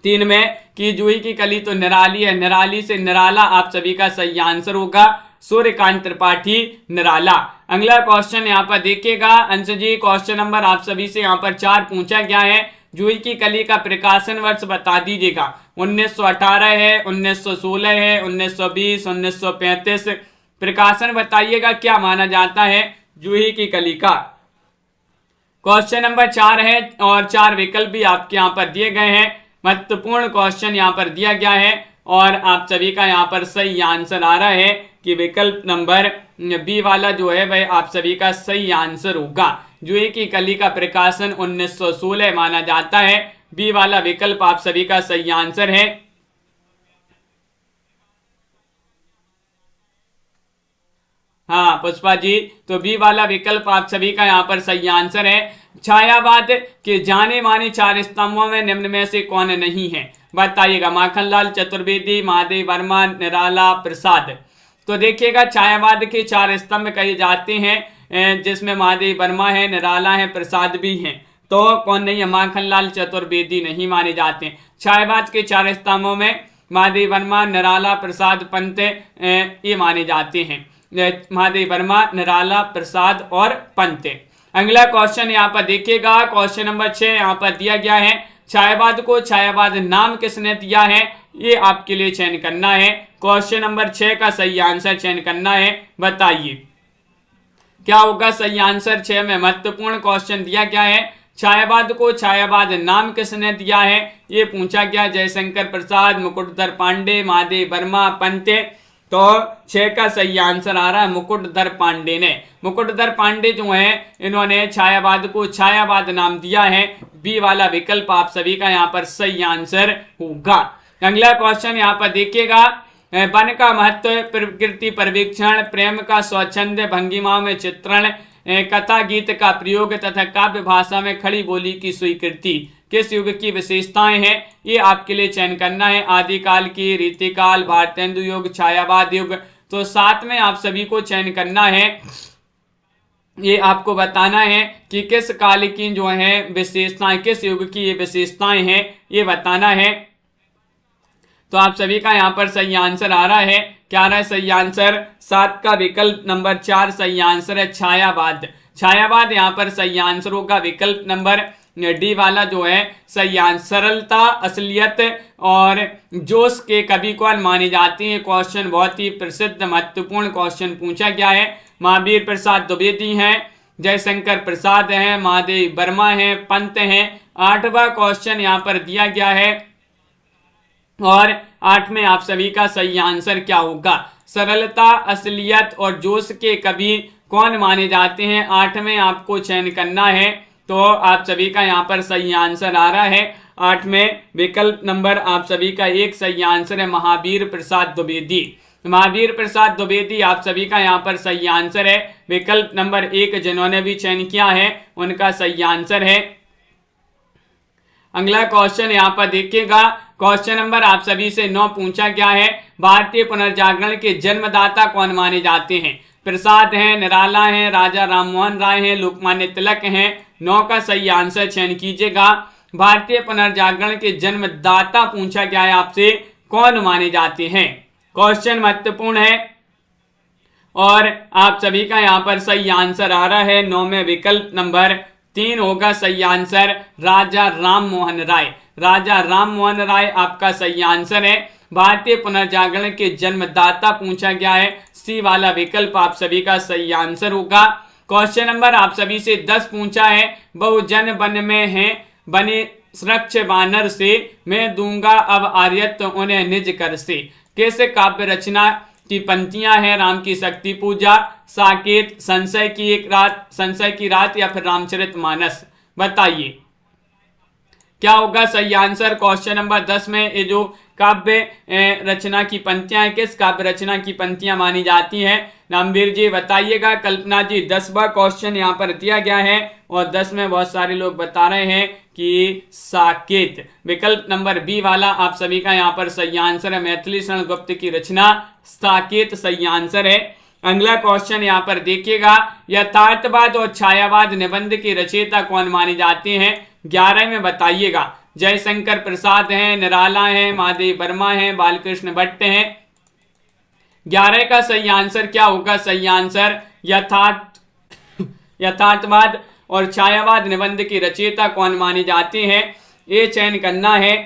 3 में कि जूही की कली तो निराली है, निराली से निराला आप सभी का सही आंसर होगा, सूर्यकांत त्रिपाठी निराला। अगला क्वेश्चन यहाँ पर देखिएगा अंश जी। क्वेश्चन नंबर आप सभी से यहाँ पर 4 पूछा गया है। जूही की कली का प्रकाशन वर्ष बता दीजिएगा। 1918 है, 1916 है, 1920, 1935। प्रकाशन बताइएगा क्या माना जाता है जूही की कली का। क्वेश्चन नंबर 4 है और 4 विकल्प भी आपके यहाँ पर दिए गए हैं। महत्वपूर्ण क्वेश्चन यहाँ पर दिया गया है और आप सभी का यहाँ पर सही आंसर आ रहा है कि विकल्प नंबर बी वाला जो है वह आप सभी का सही आंसर होगा। जूही की कली का प्रकाशन 1916 माना जाता है। बी वाला विकल्प आप सभी का सही आंसर है। हाँ पुष्पा जी, तो बी वाला विकल्प आप सभी का यहाँ पर सही आंसर है। छायावाद के जाने माने 4 स्तंभों में निम्न में से कौन नहीं है, बताइएगा। माखनलाल चतुर्वेदी, महादेव वर्मा, निराला प्रसाद। तो देखिएगा छायावाद के 4 स्तंभ कहे जाते हैं, जिसमें महादेव वर्मा है, निराला है, प्रसाद भी हैं। तो कौन नहीं है? माखनलाल चतुर्वेदी नहीं माने जाते हैं। छायावाद के 4 स्तंभों में महादेव वर्मा, निराला, प्रसाद, पंत ये माने जाते हैं। महादेव वर्मा, निराला, प्रसाद और पंत। अगला क्वेश्चन यहाँ पर देखिएगा, क्वेश्चन नंबर 6 यहाँ पर दिया गया है। छायावाद को छायावाद नाम किसने दिया है? ये आपके लिए चयन करना है। क्वेश्चन नंबर 6 का सही आंसर चयन करना है। बताइए क्या होगा सही आंसर? 6 में महत्वपूर्ण क्वेश्चन दिया गया है। छायावाद को छायावाद नाम किसने दिया है? ये पूछा गया। जयशंकर प्रसाद, मुकुटधर पांडे, महादेव वर्मा, पंत। तो 6 का सही आंसर आ रहा है मुकुटधर पांडे ने। मुकुटधर पांडे जो है इन्होंने छायावाद को छायावाद नाम दिया है। बी वाला विकल्प आप सभी का यहाँ पर सही आंसर होगा। अगला क्वेश्चन यहाँ पर देखिएगा, वन का महत्व, प्रकृति पर्यवेक्षण, प्रेम का स्वच्छंद भंगिमाओं में चित्रण, कथा गीत का प्रयोग तथा काव्य भाषा में खड़ी बोली की स्वीकृति किस युग की विशेषताएं हैं? ये आपके लिए चयन करना है। आदिकाल की, रीतिकाल, भारतेंदु युग, छायावाद युग। तो 7 में आप सभी को चयन करना है। ये आपको बताना है कि किस काल की जो है विशेषताएं, किस युग की ये विशेषताएं हैं, ये बताना है। तो आप सभी का यहाँ पर सही आंसर आ रहा है। क्या आ रहा है सही आंसर? 7 का विकल्प नंबर 4 सही आंसर है, छायावाद। छायावाद यहाँ पर सही आंसर होगा। विकल्प नंबर डी वाला जो है सही आंसर। सरलता, असलियत और जोश के कवि कौन माने जाते हैं? क्वेश्चन बहुत ही प्रसिद्ध महत्वपूर्ण क्वेश्चन पूछा गया है। महावीर प्रसाद द्विवेदी हैं, जयशंकर प्रसाद हैं, महादेव वर्मा हैं, पंत हैं। 8वां क्वेश्चन यहाँ पर दिया गया है और 8 में आप सभी का सही आंसर क्या होगा? सरलता, असलियत और जोश के कवि कौन माने जाते हैं? 8 में आपको चयन करना है। तो आप सभी का यहाँ पर सही आंसर आ रहा है 8 में। विकल्प नंबर आप सभी का 1 सही आंसर है, महावीर प्रसाद द्विवेदी। महावीर प्रसाद द्विवेदी आप सभी का यहाँ पर सही आंसर है। विकल्प नंबर 1 जिन्होंने भी चयन किया है उनका सही आंसर है। अगला क्वेश्चन यहाँ पर देखिएगा, क्वेश्चन नंबर आप सभी से 9 पूछा गया है। भारतीय पुनर्जागरण के जन्मदाता कौन माने जाते हैं? प्रसाद हैं, निराला हैं, राजा राममोहन राय हैं, लोकमान्य तिलक हैं। 9 का सही आंसर चयन कीजिएगा। भारतीय पुनर्जागरण के जन्मदाता पूछा गया है आपसे, कौन माने जाते हैं? क्वेश्चन महत्वपूर्ण है और आप सभी का यहाँ पर सही आंसर आ रहा है 9 में। विकल्प नंबर 3 होगा सही आंसर, राजा राममोहन राय। राजा राममोहन राय आपका सही आंसर है। भारतीय पुनर्जागरण के जन्मदाता पूछा गया है, सी वाला विकल्प आप सभी का सही आंसर होगा। क्वेश्चन नंबर आप सभी से 10 पूछा है, बहुजन वन में है, बने सुरक्ष बानर से, मैं दूंगा अब आर्यत्व उन्हें निज कर से। कैसे काव्य रचना की पंक्तियां हैं? राम की शक्ति पूजा, साकेत, संशय की रात या फिर रामचरितमानस। बताइए क्या होगा सही आंसर? क्वेश्चन नंबर 10 में ये जो काव्य रचना की पंक्तियां हैं, किस काव्य रचना की पंक्तियां मानी जाती हैं? रामवीर जी बताइएगा। कल्पना जी 10वां क्वेश्चन यहाँ पर दिया गया है और 10 में बहुत सारे लोग बता रहे हैं कि साकेत। विकल्प नंबर बी वाला आप सभी का यहाँ पर सही आंसर है। मैथिली शरण गुप्त की रचना साकेत सही आंसर है। अगला क्वेश्चन यहाँ पर देखिएगा, यथार्थवाद और छायावाद निबंध के रचयिता कौन माने जाते हैं? 11 में बताइएगा। जयशंकर प्रसाद हैं, निराला हैं, महादेव वर्मा हैं, बालकृष्ण भट्ट हैं। 11 का सही आंसर क्या होगा? सही आंसर यथार्थवाद और छायावाद निबंध की रचयिता कौन माने जाते हैं, ये चयन करना है।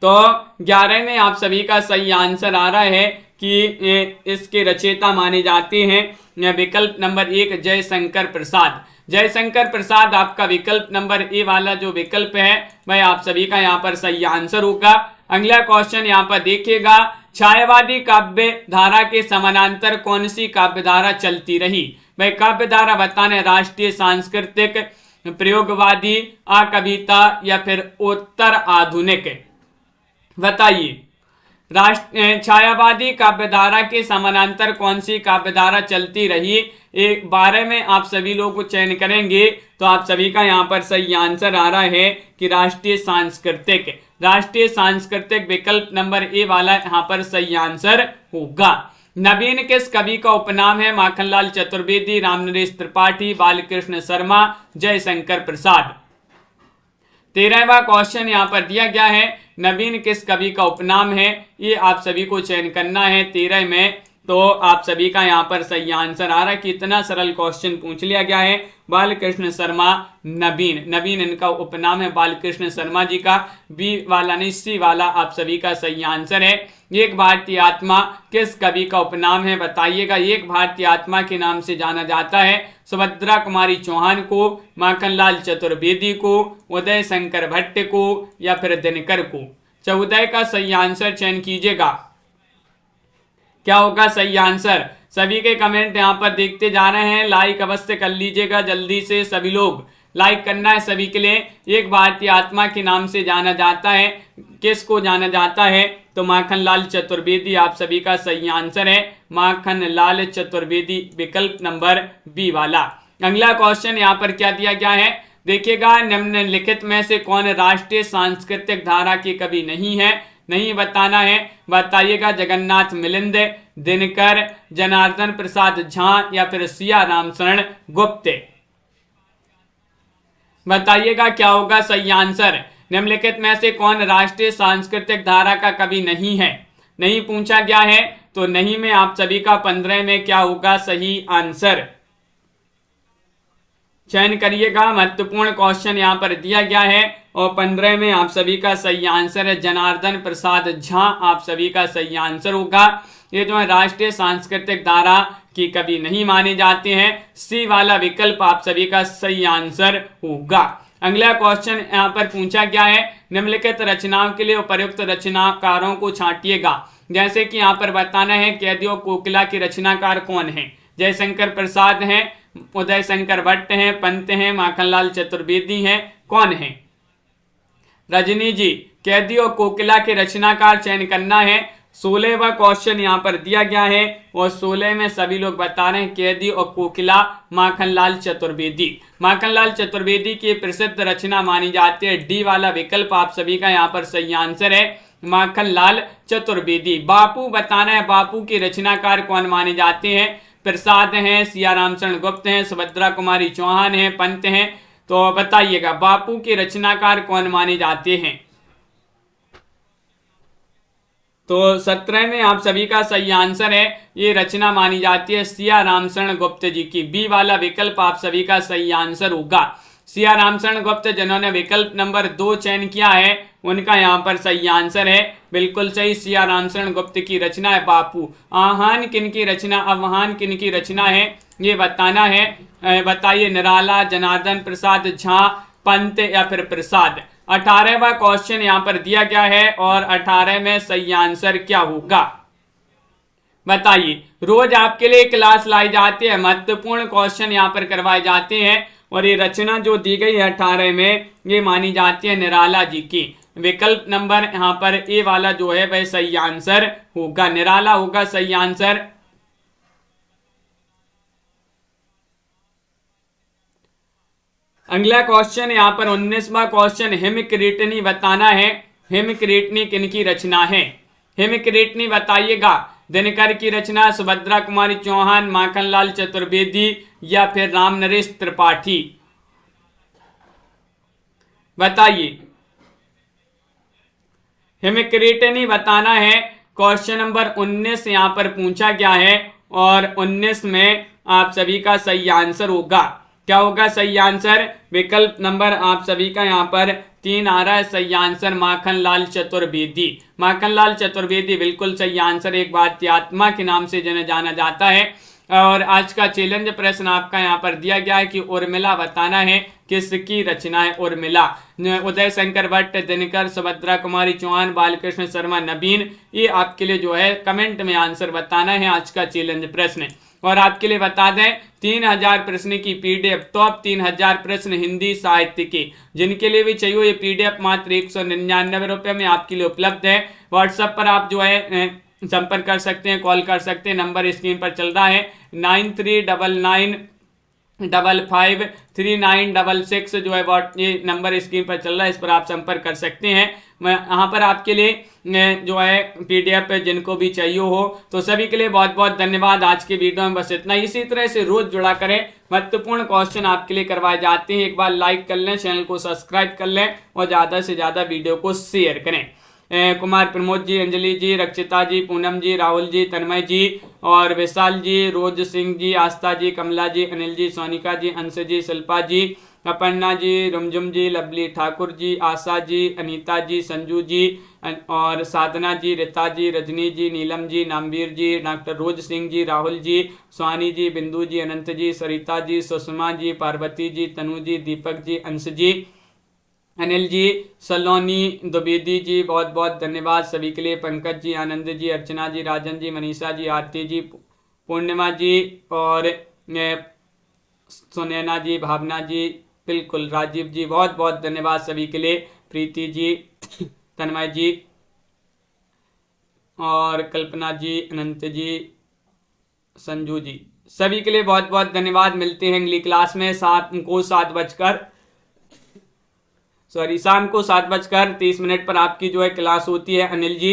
तो 11 में आप सभी का सही आंसर आ रहा है कि इसके रचयिता माने जाते हैं विकल्प नंबर 1 जयशंकर प्रसाद। जयशंकर प्रसाद आपका विकल्प नंबर ए वाला जो विकल्प है वह आप सभी का यहाँ पर सही आंसर होगा। अगला क्वेश्चन यहाँ पर देखिएगा, छायावादी काव्य धारा के समानांतर कौन सी काव्य धारा चलती रही? वह काव्य धारा बताने, राष्ट्रीय, सांस्कृतिक, प्रयोगवादी, आ कविता या फिर उत्तर आधुनिक। बताइए छायावादी काव्यधारा के समानांतर कौन सी काव्यधारा चलती रही? एक बारे में आप सभी लोग को चयन करेंगे तो आप सभी का यहाँ पर सही आंसर आ रहा है कि राष्ट्रीय सांस्कृतिक। राष्ट्रीय सांस्कृतिक विकल्प नंबर ए वाला यहाँ पर सही आंसर होगा। नवीन किस कवि का उपनाम है? माखनलाल चतुर्वेदी, रामनरेश त्रिपाठी, बालकृष्ण शर्मा, जयशंकर प्रसाद। 13वां क्वेश्चन यहाँ पर दिया गया है, नवीन किस कवि का उपनाम है? ये आप सभी को चयन करना है 13 में। तो आप सभी का यहाँ पर सही आंसर आ रहा है कि इतना सरल क्वेश्चन पूछ लिया गया है। बालकृष्ण शर्मा नवीन, नवीन इनका उपनाम है बालकृष्ण शर्मा जी का। बी वाला नहीं, सी वाला आप सभी का सही आंसर है। एक भारतीय आत्मा किस कवि का उपनाम है? बताइएगा। एक भारतीय आत्मा के नाम से जाना जाता है सुभद्रा कुमारी चौहान को, माखनलाल चतुर्वेदी को, उदय शंकर भट्ट को या फिर दिनकर को। 14 का सही आंसर चयन कीजिएगा। क्या होगा सही आंसर? सभी के कमेंट यहाँ पर देखते जा रहे हैं, लाइक अवश्य कर लीजिएगा जल्दी से। सभी लोग लाइक करना है सभी के लिए। एक भारतीय आत्मा के नाम से जाना जाता है, किसको जाना जाता है? तो माखनलाल चतुर्वेदी आप सभी का सही आंसर है, माखनलाल चतुर्वेदी विकल्प नंबर बी वाला। अगला क्वेश्चन यहाँ पर क्या दिया गया है देखिएगा, निम्नलिखित में से कौन राष्ट्रीय सांस्कृतिक धारा के कवि नहीं है? नहीं बताना है, बताइएगा। जगन्नाथ मिलिंद, दिनकर, जनार्दन प्रसाद झा या फिर सिया रामशरण गुप्त। बताइएगा क्या होगा सही आंसर। निम्नलिखित में से कौन राष्ट्रीय सांस्कृतिक धारा का कवि नहीं है? नहीं पूछा गया है, तो नहीं में आप सभी का 15 में क्या होगा सही आंसर चयन करिएगा। महत्वपूर्ण क्वेश्चन यहाँ पर दिया गया है और 15 में आप सभी का सही आंसर है जनार्दन प्रसाद झा, आप सभी का सही आंसर होगा। ये जो है राष्ट्रीय सांस्कृतिक धारा की कवि नहीं माने जाते हैं, सी वाला विकल्प आप सभी का सही आंसर होगा। अगला क्वेश्चन यहाँ पर पूछा गया है, निम्नलिखित रचनाओं के लिए उपयुक्त रचनाकारों को छांटिएगा। जैसे कि यहाँ पर बताना है कैदियों कोकिला के रचनाकार कौन है? जयशंकर प्रसाद हैं, उदय शंकर भट्ट हैं, पंत हैं, माखनलाल चतुर्वेदी हैं, कौन है? रजनी जी, कैदी और कोकिला के रचनाकार चयन करना है। 16वां क्वेश्चन यहाँ पर दिया गया है और 16 में सभी लोग बता रहे हैं कैदी और कोकिला माखनलाल चतुर्वेदी। माखनलाल चतुर्वेदी की प्रसिद्ध रचना मानी जाती है, डी वाला विकल्प आप सभी का यहाँ पर सही आंसर है, माखनलाल चतुर्वेदी। बापू बताना है, बापू के रचनाकार कौन माने जाते हैं? प्रसाद हैं, सिया रामशरण गुप्त हैं, सुभद्रा कुमारी चौहान हैं, पंत हैं। तो बताइएगा बापू के रचनाकार कौन माने जाते हैं? तो 17 में आप सभी का सही आंसर है, ये रचना मानी जाती है सिया रामशरण गुप्त जी की। बी वाला विकल्प आप सभी का सही आंसर होगा। सिया रामशरण गुप्त जिन्होंने विकल्प नंबर 2 चयन किया है, उनका यहाँ पर सही आंसर है, बिल्कुल सही। सिया रामशरण गुप्त की रचना है बापू। आहान किन की रचना, अवहान किन की रचना है, ये बताना है। बताइए। निराला, जनार्दन प्रसाद झा, पंत या फिर प्रसाद। 18वां क्वेश्चन यहाँ पर दिया गया है और 18 में सही आंसर क्या होगा बताइए। रोज आपके लिए क्लास लाई जाती है, महत्वपूर्ण क्वेश्चन यहाँ पर करवाए जाते हैं और ये रचना जो दी गई है 18 में, ये मानी जाती है निराला जी की। विकल्प नंबर यहाँ पर ए वाला जो है वह सही आंसर होगा, निराला होगा सही आंसर। अगला क्वेश्चन यहाँ पर 19वां क्वेश्चन, हिमक्रीटनी बताना है। हिमक्रीटनी किनकी रचना है? हिमक्रीटनी बताइएगा। दिनकर की रचना, सुभद्रा कुमारी चौहान, माखनलाल चतुर्वेदी या फिर रामनरेश त्रिपाठी। बताइए। हिमक्रीटनी बताना है। क्वेश्चन नंबर 19 यहाँ पर पूछा गया है और 19 में आप सभी का सही आंसर होगा। क्या होगा सही आंसर? विकल्प नंबर आप सभी का यहाँ पर 3 आ रहा है सही आंसर, माखनलाल चतुर्वेदी। माखनलाल चतुर्वेदी बिल्कुल सही आंसर, एक भारतीय आत्मा के नाम से जिन्हें जाना जाता है। और आज का चैलेंज प्रश्न आपका यहाँ पर दिया गया है कि उर्मिला बताना है किसकी रचना है उर्मिला। उदय शंकर भट्ट, दिनकर, सुभद्रा कुमारी चौहान, बालकृष्ण शर्मा, नवीन, ये आपके लिए जो है कमेंट में आंसर बताना है आज का चैलेंज प्रश्न। और आपके लिए बता दें 3000 प्रश्न की पीडीएफ, टॉप 3000 प्रश्न हिंदी साहित्य की, जिनके लिए भी चाहिए ये पीडीएफ मात्र 199 रुपये में आपके लिए उपलब्ध है। व्हाट्सएप पर आप जो है संपर्क कर सकते हैं, कॉल कर सकते हैं, नंबर स्क्रीन पर चल रहा है 9399553966 जो है ये नंबर स्क्रीन पर चल रहा है, इस पर आप संपर्क कर सकते हैं। मैं यहाँ पर आपके लिए जो है पीडीएफ जिनको भी चाहिए हो, तो सभी के लिए बहुत बहुत धन्यवाद। आज के वीडियो में बस इतना। इसी तरह से रोज जुड़ा करें, महत्वपूर्ण क्वेश्चन आपके लिए करवाए जाते हैं। एक बार लाइक कर लें, चैनल को सब्सक्राइब कर लें और ज़्यादा से ज़्यादा वीडियो को शेयर करें। कुमार प्रमोद जी, अंजलि जी, रक्षिता जी, पूनम जी, राहुल जी, तन्मय जी और विशाल जी, रोज सिंह जी, आस्था जी, कमला जी, अनिल जी, सोनिका जी, अंश जी, शिल्पा जी, अपर्णा जी, रुमझुम जी, लवली ठाकुर जी, आशा जी, अनीता जी, संजू जी और साधना जी, रीता जी, रजनी जी, नीलम जी, नामवीर जी, डॉक्टर रोज सिंह जी, राहुल जी, स्वानी जी, बिंदु जी, अनंत जी, सरिता जी, सुषमा जी, पार्वती जी, तनु जी, दीपक जी, अंश जी, अनिल जी, सलोनी, द्विवेदी जी, बहुत बहुत धन्यवाद सभी के लिए। पंकज जी, आनंद जी, अर्चना जी, राजन जी, मनीषा जी, आरती जी, पूर्णिमा जी और सुनैना जी, भावना जी, बिल्कुल राजीव जी, बहुत बहुत धन्यवाद सभी के लिए। प्रीति जी, तन्मय जी और कल्पना जी, अनंत जी, संजू जी, सभी के लिए बहुत बहुत धन्यवाद। मिलते हैं अगली क्लास में शाम को 7:30 पर आपकी जो है क्लास होती है। अनिल जी,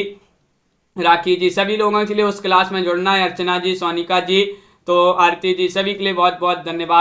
राखी जी, सभी लोगों के लिए उस क्लास में जुड़ना है। अर्चना जी, सोनिका जी, तो आरती जी, सभी के लिए बहुत बहुत धन्यवाद।